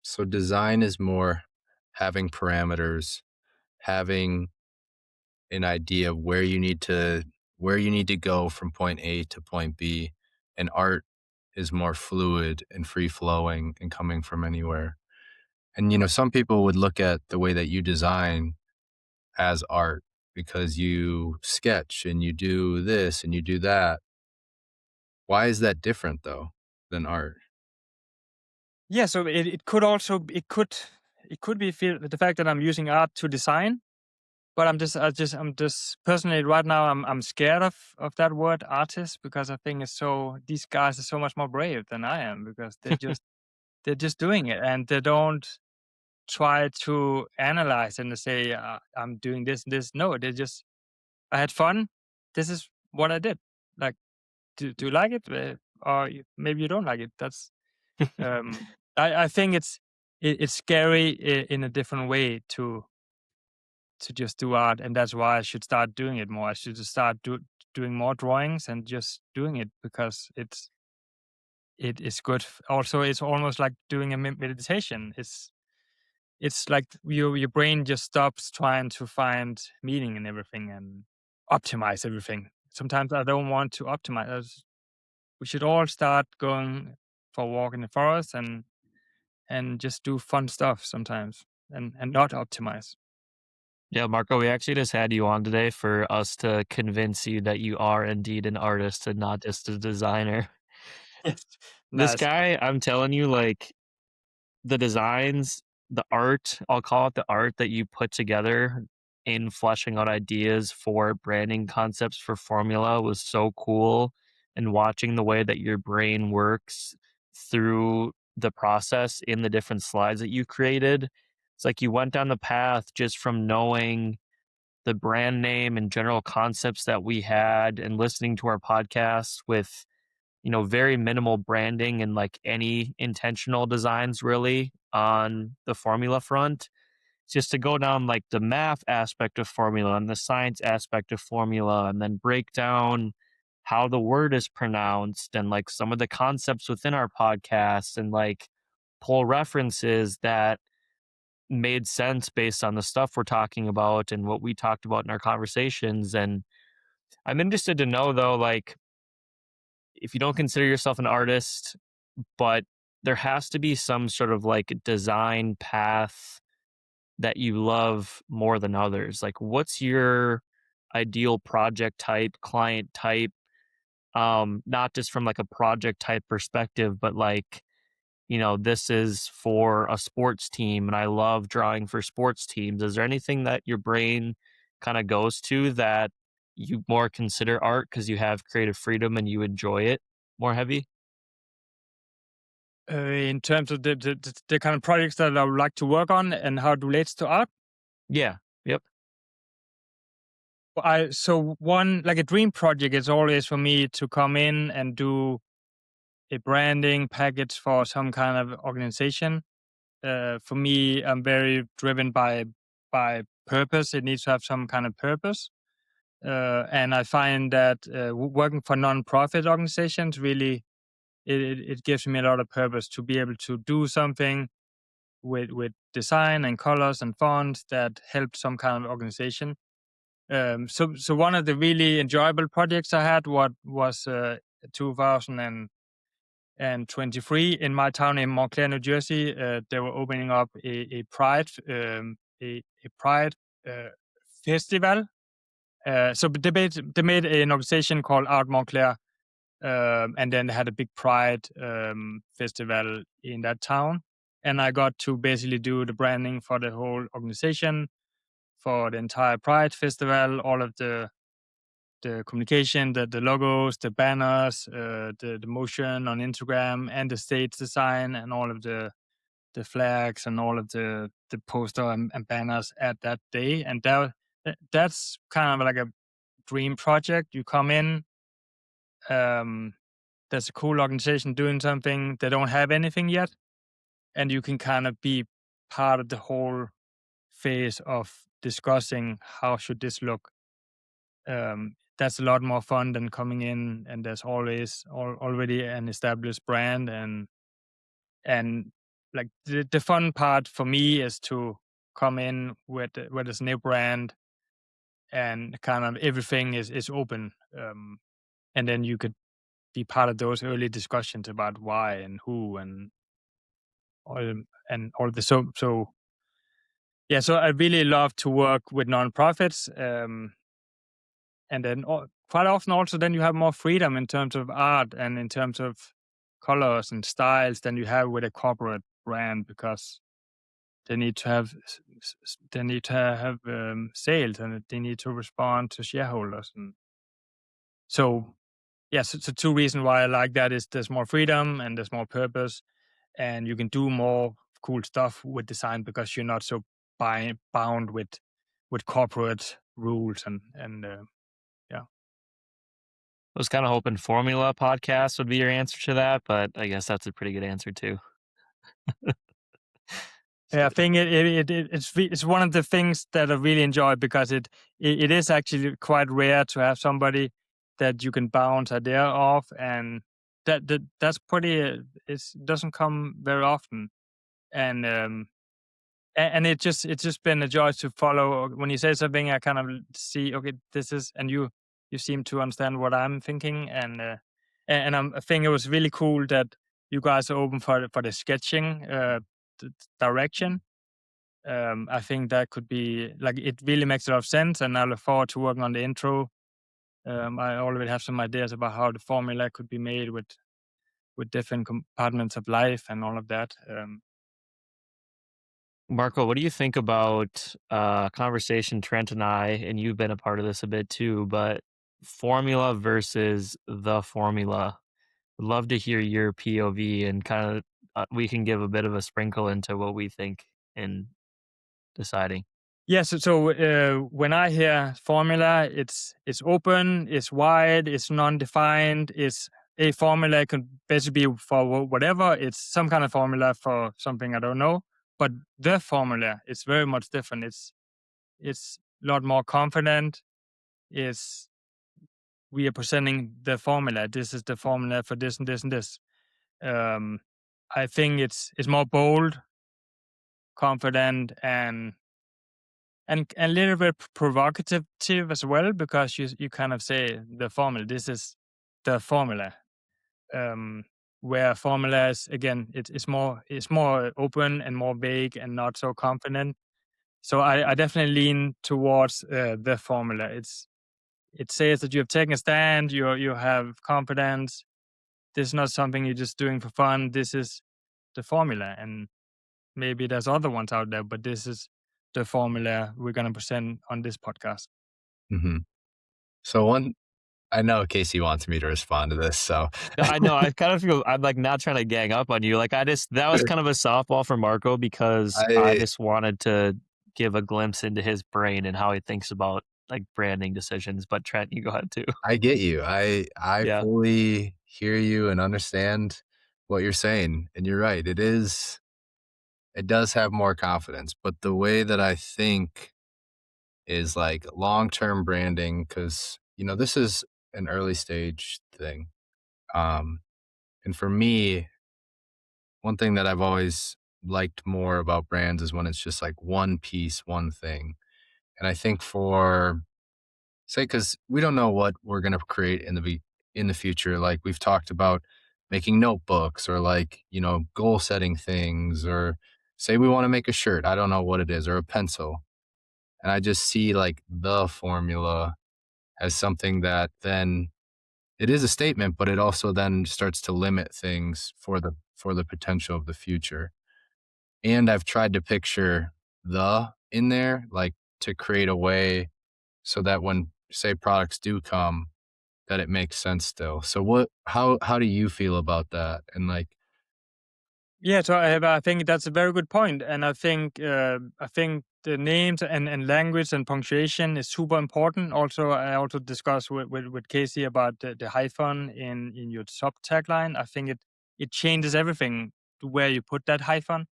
So design is more having parameters, having an idea of where you need to go from point A to point B, and art is more fluid and free flowing and coming from anywhere. And some people would look at the way that you design as art because you sketch and you do this and you do that. Why is that different though than art? Yeah, so it could also it could be the fact that I'm using art to design, but I'm just personally right now I'm scared of that word artist, because I think these guys are so much more brave than I am, because they're just doing it, and they don't try to analyze and say I'm doing this and this. No, they just, I had fun. This is what I did. Like, do you like it? Or maybe you don't like it. That's um, I think it's scary in a different way to just do art, and that's why I should start doing it more. I should just start doing more drawings and just doing it, because it is good. Also, it's almost like doing a meditation. It's like your brain just stops trying to find meaning in everything and optimize everything. Sometimes I don't want to optimize. We should all start going for a walk in the forest and just do fun stuff sometimes, and not optimize. Yeah, Marco, we actually just had you on today for us to convince you that you are indeed an artist and not just a designer. Yes. This Nice. guy, I'm telling you, like, the designs, the art, I'll call it the art that you put together in fleshing out ideas for branding concepts for formula was so cool. And watching the way that your brain works through the process in the different slides that you created, it's like you went down the path just from knowing the brand name and general concepts that we had and listening to our podcast with very minimal branding and like any intentional designs really on the formula front. Just to go down like the math aspect of formula and the science aspect of formula, and then break down how the word is pronounced and like some of the concepts within our podcast, and like pull references that made sense based on the stuff we're talking about and what we talked about in our conversations. And I'm interested to know though, like, if you don't consider yourself an artist, but there has to be some sort of like design path that you love more than others. Like, what's your ideal project type, client type? Not just from like a project type perspective, but like, this is for a sports team and I love drawing for sports teams. Is there anything that your brain kind of goes to that you more consider art because you have creative freedom and you enjoy it more heavy? In terms of the kind of projects that I would like to work on and how it relates to art. Yeah. Yep. So one, like a dream project is always for me to come in and do a branding package for some kind of organization. For me, I'm very driven by purpose. It needs to have some kind of purpose. And I find that working for non-profit organizations really it gives me a lot of purpose to be able to do something with design and colors and fonts that help some kind of organization. So one of the really enjoyable projects I had was 2023 in my town in Montclair, New Jersey. They were opening up a pride a pride festival, So they made an organization called Art Montclair, and then they had a big Pride festival in that town. And I got to basically do the branding for the whole organization, for the entire Pride festival, all of the communication, the logos, the banners, the motion on Instagram, and the stage design, and all of the flags, and all of the poster and banners at that day. And that's kind of like a dream project. You come in, there's a cool organization doing something. They don't have anything yet, and you can kind of be part of the whole phase of discussing how should this look. That's a lot more fun than coming in and there's always already an established brand. And like the fun part for me is to come in with this new brand, and kind of everything is open, and then you could be part of those early discussions about why and who and all the so yeah. So I really love to work with nonprofits, and then quite often also then you have more freedom in terms of art and in terms of colors and styles than you have with a corporate brand, because they need to have sales, and they need to respond to shareholders. And so yes, so two reasons why I like that is there's more freedom and there's more purpose, and you can do more cool stuff with design because you're not so bound with corporate rules. And yeah. I was kind of hoping Formula podcast would be your answer to that, but I guess that's a pretty good answer too. Yeah, I think it's one of the things that I really enjoy, because it is actually quite rare to have somebody that you can bounce idea off, and that's pretty. It doesn't come very often, and it's just been a joy to follow. When you say something, I kind of see, okay, this is, and you seem to understand what I'm thinking, and I think it was really cool that you guys are open for the sketching direction. I think that could be like, it really makes a lot of sense, and I look forward to working on the intro. I already have some ideas about how the formula could be made with different compartments of life and all of that. Marco, what do you think about conversation Trent and I, and you've been a part of this a bit too, but formula versus the formula? Would love to hear your POV, and kind of we can give a bit of a sprinkle into what we think in deciding. Yes. So when I hear formula, it's open, it's wide, it's non-defined. It's a formula. It can basically be for whatever. It's some kind of formula for something I don't know. But the formula is very much different. It's a lot more confident. It's We are presenting the formula. This is the formula for this and this and this. I think it's more bold, confident, and a little bit provocative as well, because you kind of say the formula. This is the formula. Where formula is, again, it's more open and more vague and not so confident. So I definitely lean towards the formula. It says that you have taken a stand. You have confidence. This is not something you're just doing for fun. This is the formula, and maybe there's other ones out there, but this is the formula we're going to present on this podcast. Mm-hmm. So I know Casey wants me to respond to this, so I know. I kind of feel I'm like not trying to gang up on you. Like that was kind of a softball for Marco, because I just wanted to give a glimpse into his brain and how he thinks about like branding decisions. But Trent, you go ahead too. I get you. I Yeah. fully hear you and understand what you're saying, and you're right. It does have more confidence, but the way that I think is like long-term branding, because this is an early stage thing. And for me, one thing that I've always liked more about brands is when it's just like one piece, one thing. And I think because we don't know what we're gonna create in the future. Like we've talked about making notebooks, or like goal setting things, or say we want to make a shirt. I don't know what it is, or a pencil. And I just see like the formula as something that then it is a statement, but it also then starts to limit things for the potential of the future. And I've tried to picture the in there, like to create a way so that when say products do come, that it makes sense still. So how do you feel about that? And like, Yeah, so I think that's a very good point, and I think the names and language and punctuation is super important. Also, I also discussed with Casey about the hyphen in your sub tagline. I think it changes everything to where you put that hyphen.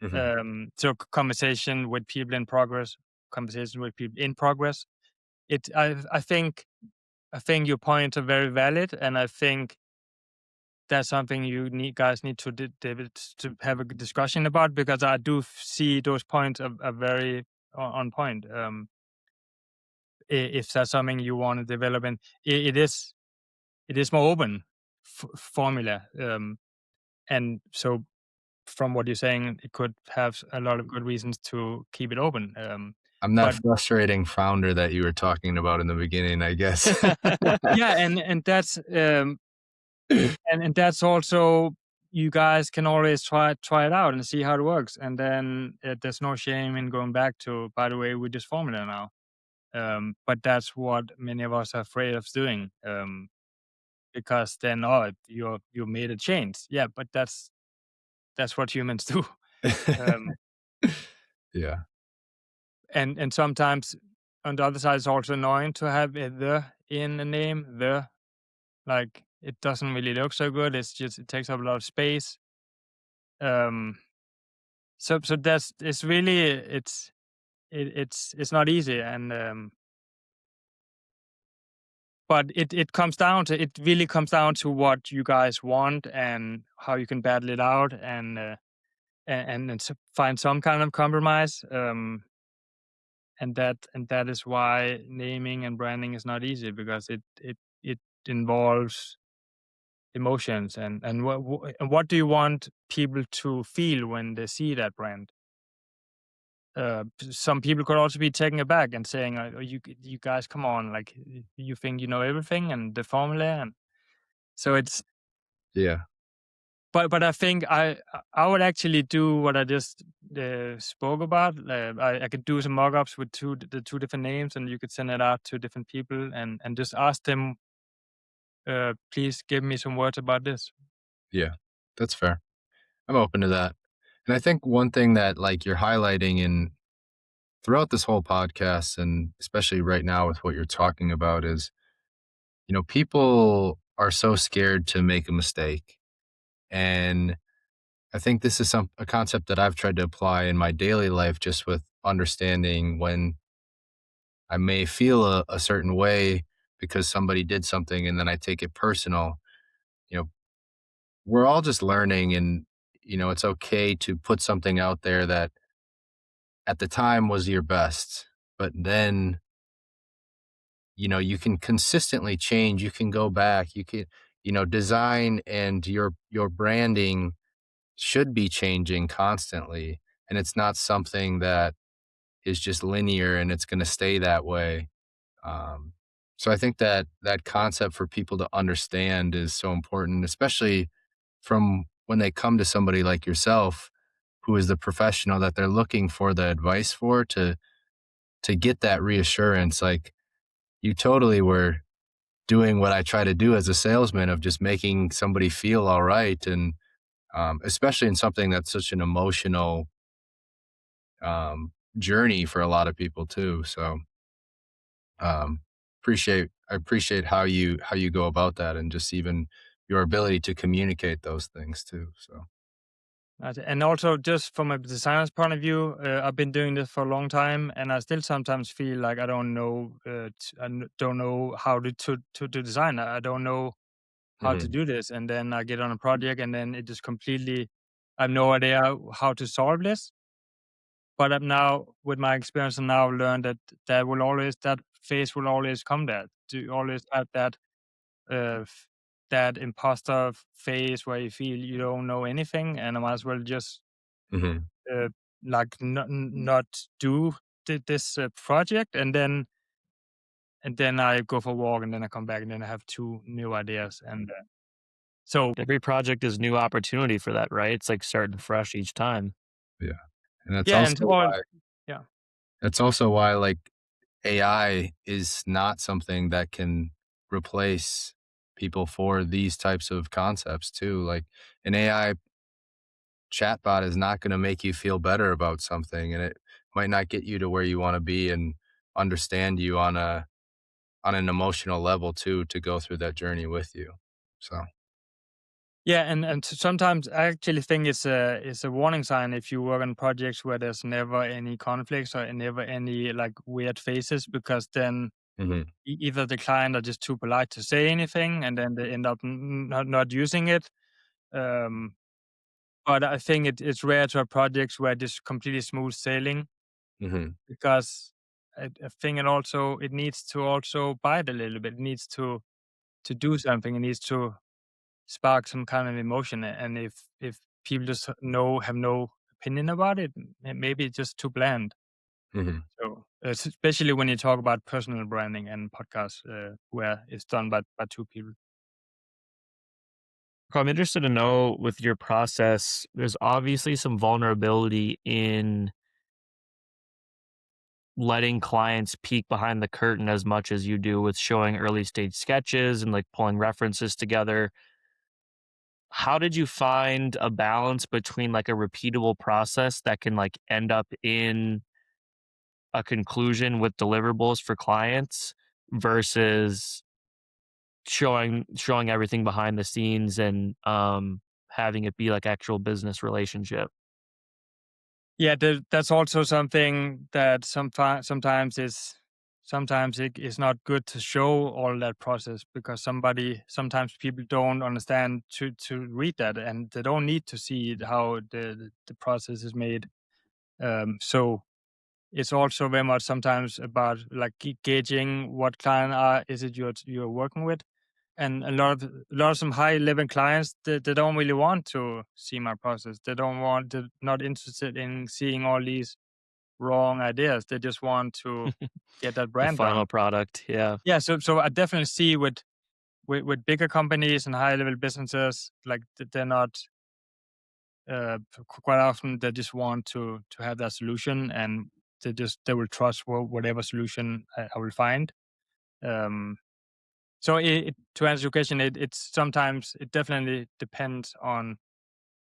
mhm, So conversation with people in progress, conversation with people in progress. It I think your points are very valid, and I think that's something you guys need to to have a good discussion about, because I do see those points are very on point. If that's something you want to develop, and it is more open formula, and so from what you're saying, it could have a lot of good reasons to keep it open. I'm that But frustrating founder that you were talking about in the beginning, I guess. yeah, and that's and that's also, you guys can always try it out and see how it works, and then there's no shame in going back to, by the way, with this formula now. But that's what many of us are afraid of doing, because then, oh, you made a change. Yeah, but that's what humans do. um, Yeah. and sometimes on the other side, it's also annoying to have the in a name. The, like, it doesn't really look so good. It's just, it takes up a lot of space. Um, so that's, it's really, it's not easy, and but it comes down to, it really comes down to what you guys want and how you can battle it out, and find some kind of compromise. And that is why naming and branding is not easy, because it involves emotions, and what do you want people to feel when they see that brand? Some people could also be taken aback and saying, "Oh, you guys, come on! Like, you think you know everything and the formula." And so it's, Yeah. but I think I would actually do what I just spoke about. I could do some mock-ups with the two different names, and you could send it out to different people, and just ask them, please give me some words about this. Yeah. That's fair. I'm open to that. And I think one thing that like you're highlighting in throughout this whole podcast and especially right now with what you're talking about is, people are so scared to make a mistake. And I think this is a concept that I've tried to apply in my daily life just with understanding when I may feel a certain way because somebody did something and then I take it personal. You know, we're all just learning and it's okay to put something out there that at the time was your best, but then you can consistently change, you can go back, you can design and your branding should be changing constantly, and it's not something that is just linear and it's going to stay that way. So I think that that concept for people to understand is so important, especially from when they come to somebody like yourself who is the professional that they're looking for the advice for to get that reassurance. Like, you totally were doing what I try to do as a salesman of just making somebody feel all right. And especially in something that's such an emotional journey for a lot of people too. So um, I appreciate how you go about that and just even your ability to communicate those things too. So And also, just from a designer's point of view, I've been doing this for a long time, and I still sometimes feel like I don't know, don't know how to design. I don't know how to mhm, do this, and then I get on a project, and then it just completely, I have no idea how to solve this. But I've now, with my experience, I now learned that that phase will always come. There to always have that that imposter phase where you feel you don't know anything, and I might as well just mhm, uh, like not do this project, and then and then I go for a walk, and then I come back, and then I have two new ideas. And so Every project is new opportunity for that, right? It's like starting fresh each time. Yeah. And yeah, and all yeah. that's also why like AI is not something that can replace people for these types of concepts too. Like an AI chatbot is not going to make you feel better about something, and it might not get you to where you want to be and understand you on an emotional level too, to go through that journey with you. So, Yeah, and sometimes I actually think it's a warning sign if you work on projects where there's never any conflicts or never any like weird phases, because then mhm, either the client are just too polite to say anything, and then they end up not using it. Um, but I think it's rare to have projects where it's completely smooth sailing, mhm, because I think it needs to also bite a little bit. It needs to do something. It needs to spark some kind of emotion. And if people just have no opinion about it, maybe it's just too bland. mhm. So especially when you talk about personal branding and podcasts, where it's done by two people. I'm interested to know with your process, there's obviously some vulnerability in letting clients peek behind the curtain as much as you do with showing early stage sketches and like pulling references together. How did you find a balance between like a repeatable process that can like end up in a conclusion with deliverables for clients versus showing everything behind the scenes and having it be like actual business relationship? Yeah, that's also something that sometimes it is not good to show all that process, because sometimes people don't understand to read that, and they don't need to see it, how the process is made. So it's also very much sometimes about like gauging what client is it you're working with. And a lot of some high level clients, they don't really want to see my process. They're not interested in seeing all these wrong ideas. They just want to get that The brand final done. product, yeah. Yeah, so I definitely see with bigger companies and high level businesses, like they're not quite often they just want to have that solution, and they will trust whatever solution I will find. Um, so to answer your question, it's sometimes it definitely depends on,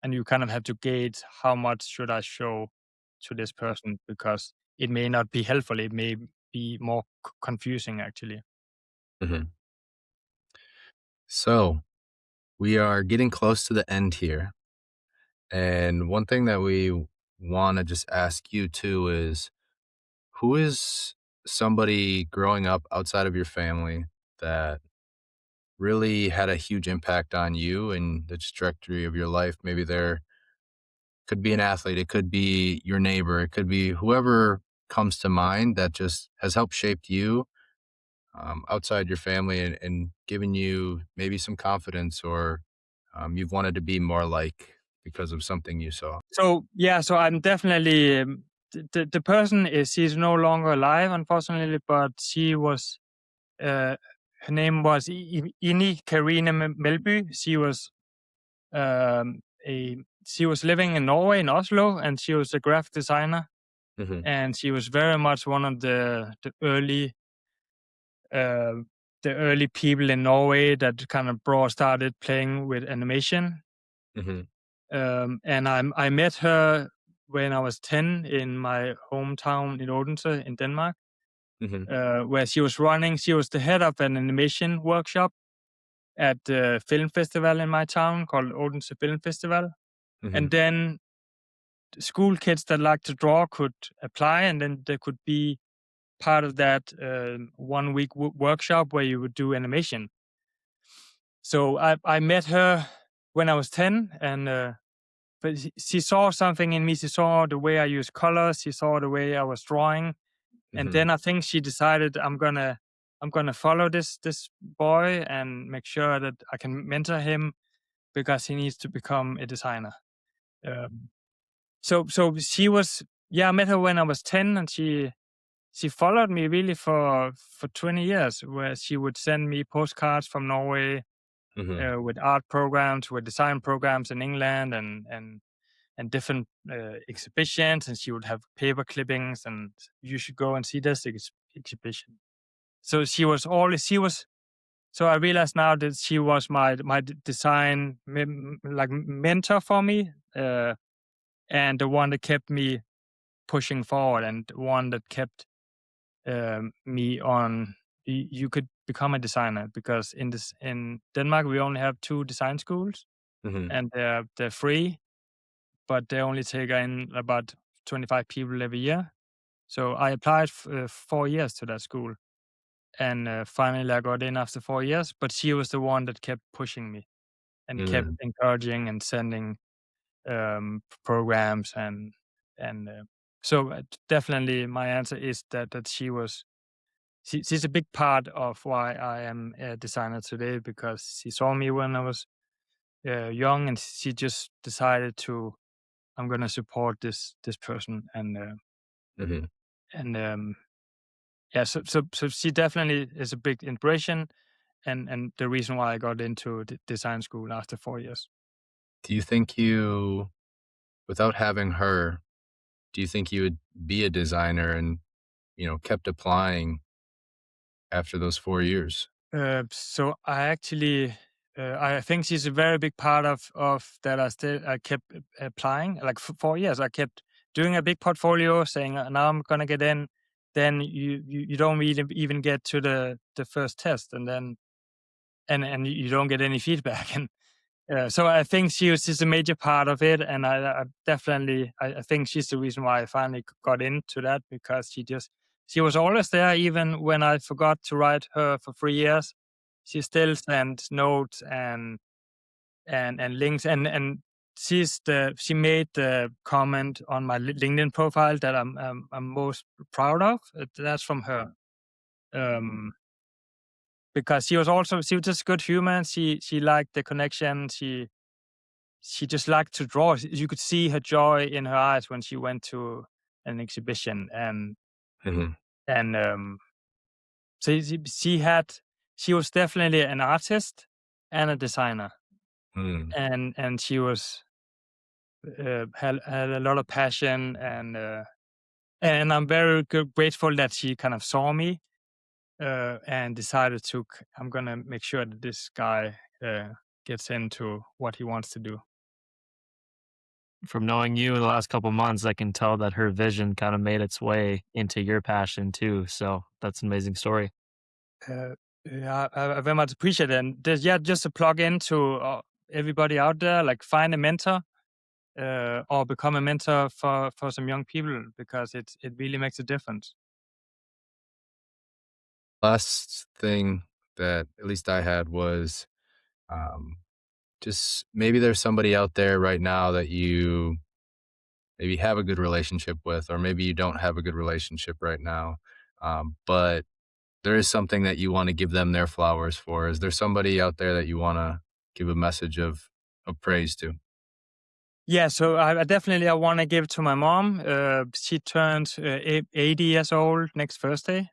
and you kind of have to gauge how much should I show to this person, because it may not be helpful. It may be more confusing actually. Mhm. So we are getting close to the end here. And one thing that we want to just ask you too is, who is somebody growing up outside of your family that really had a huge impact on you and the trajectory of your life? Maybe there could be an athlete, it could be your neighbor, it could be whoever comes to mind that just has helped shaped you outside your family and given you maybe some confidence or you've wanted to be more like because of something you saw. So yeah, so I'm definitely the person is she's no longer alive, unfortunately, but she was uh, her name was Ini Karina Melby. She was a she was living in Norway, in Oslo, and she was a graphic designer, Hmm. and she was very much one of uh, the early people in Norway that kind of started playing with animation. Hmm. And I met her when I was 10 in my hometown in Odense in Denmark, Hmm. where she was running. She was the head of an animation workshop at the film festival in my town called Odense Film Festival. Hmm. And then school kids that like to draw could apply, and then they could be part of that 1 week workshop where you would do animation. So I met her when I was 10, and but she saw something in me. She saw the way I use colors. She saw the way I was drawing, and Hmm. then I think she decided I'm gonna follow this boy and make sure that I can mentor him, because he needs to become a designer. Um, so she was, yeah, I met her when I was 10, and she followed me really for 20 years, where she would send me postcards from Norway with art programs, with design programs in England, and different exhibitions, and she would have paper clippings, and you should go and see this exhibition. So she was. So I realized now that she was my design mentor for me, and the one that kept me pushing forward, and the one that kept me on. You could become a designer, because in Denmark we only have 2 design schools, and they're free, but they only take in about 25 people every year. So I applied 4 years to that school, and finally I got in after 4 years. But she was the one that kept pushing me and kept encouraging and sending programs, and so definitely my answer is that she's a big part of why I am a designer today, because she saw me when I was young, and she just decided to, I'm gonna support this person, and yeah, so she definitely is a big inspiration, and the reason why I got into design school after 4 years. Do you think without having her, do you think you would be a designer and, kept applying after those 4 years? So I actually, I think she's a very big part of that. I kept applying, like for 4 years. I kept doing a big portfolio, saying now I'm gonna get in. Then you don't really even get to the first test, and then and you don't get any feedback. And so I think she's a major part of it, and I definitely I think she's the reason why I finally got into that, because she was always there, even when I forgot to write her for 3 years. She still sent notes and links, and she made the comment on my LinkedIn profile that I'm most proud of. That's from her. Um, because she was just a good human. She liked the connection. She just liked to draw. You could see her joy in her eyes when she went to an exhibition, Mhm. and so she was definitely an artist and a designer, Mm. and she was had a lot of passion, and I'm very grateful that she kind of saw me and decided to. I'm gonna make sure that this guy gets into what he wants to do. From knowing you in the last couple months, I can tell that her vision kind of made its way into your passion too. So that's an amazing story. Uh, yeah, I very much appreciate it. And just to plug into everybody out there, like find a mentor or become a mentor for some young people, because it really makes a difference. Last thing that at least I had was, um, just maybe there's somebody out there right now that you maybe have a good relationship with, or maybe you don't have a good relationship right now. But there is something that you want to give them their flowers for. Is there somebody out there that you want to give a message of praise to? Yeah, so I definitely I want to give to my mom. She turns 80 years old next Thursday,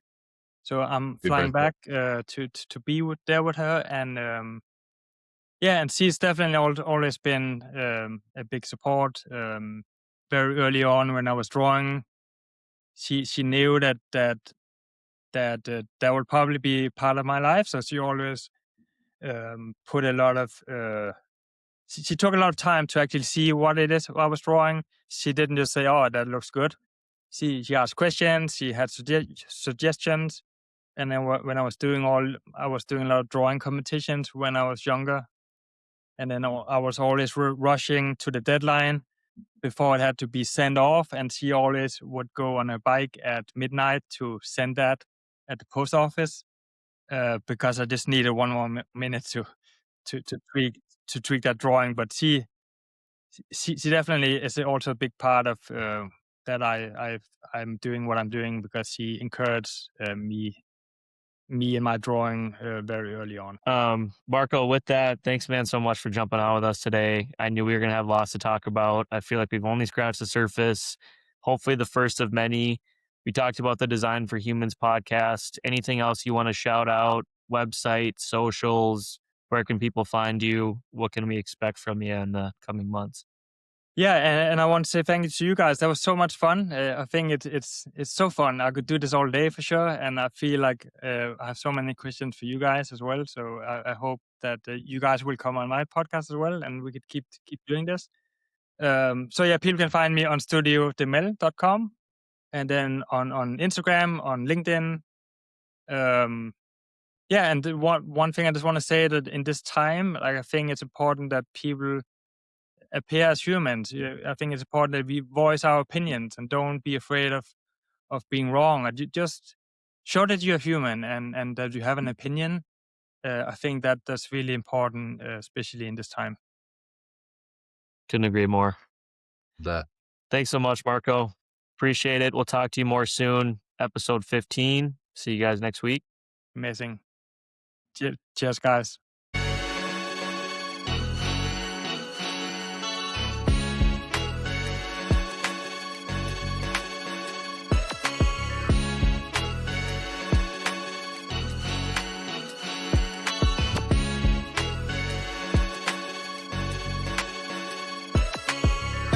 so I'm Happy flying birthday. back to be there with her, and yeah, and she's definitely always been a big support. Very early on when I was drawing, she knew that would probably be part of my life, so she always put a lot of. She took a lot of time to actually see what it is I was drawing. She didn't just say, "Oh, that looks good." She asked questions. She had suggestions, and then when I was doing a lot of drawing competitions when I was younger, and then I was always rushing to the deadline before it had to be sent off, and she always would go on her bike at midnight to send that at the post office, because I just needed one more minute to tweak that drawing. But she definitely is also a big part of that I'm doing what I'm doing, because she encouraged me in my drawing very early on. Marco, with that, thanks, man, so much for jumping on with us today. I knew we were going to have lots to talk about. I feel like we've only scratched the surface. Hopefully, the first of many. We talked about the Design for Humans podcast. Anything else you want to shout out? Website, socials, where can people find you? What can we expect from you in the coming months? Yeah, and I want to say thank you to you guys. That was so much fun. I think it's so fun. I could do this all day for sure, and I feel like I have so many questions for you guys as well. So I hope that you guys will come on my podcast as well, and we could keep doing this. So yeah, people can find me on studiodemel.com, and then on Instagram, on LinkedIn. Yeah, and one thing I just want to say that in this time, like I think it's important that people appear as humans. I think it's important that we voice our opinions and don't be afraid of being wrong. Just show that you're human and that you have an opinion. I think that that's really important, especially in this time. Couldn't agree more. That Thanks so much, Marco. Appreciate it. We'll talk to you more soon. Episode 15. See you guys next week. Amazing. Cheers, guys.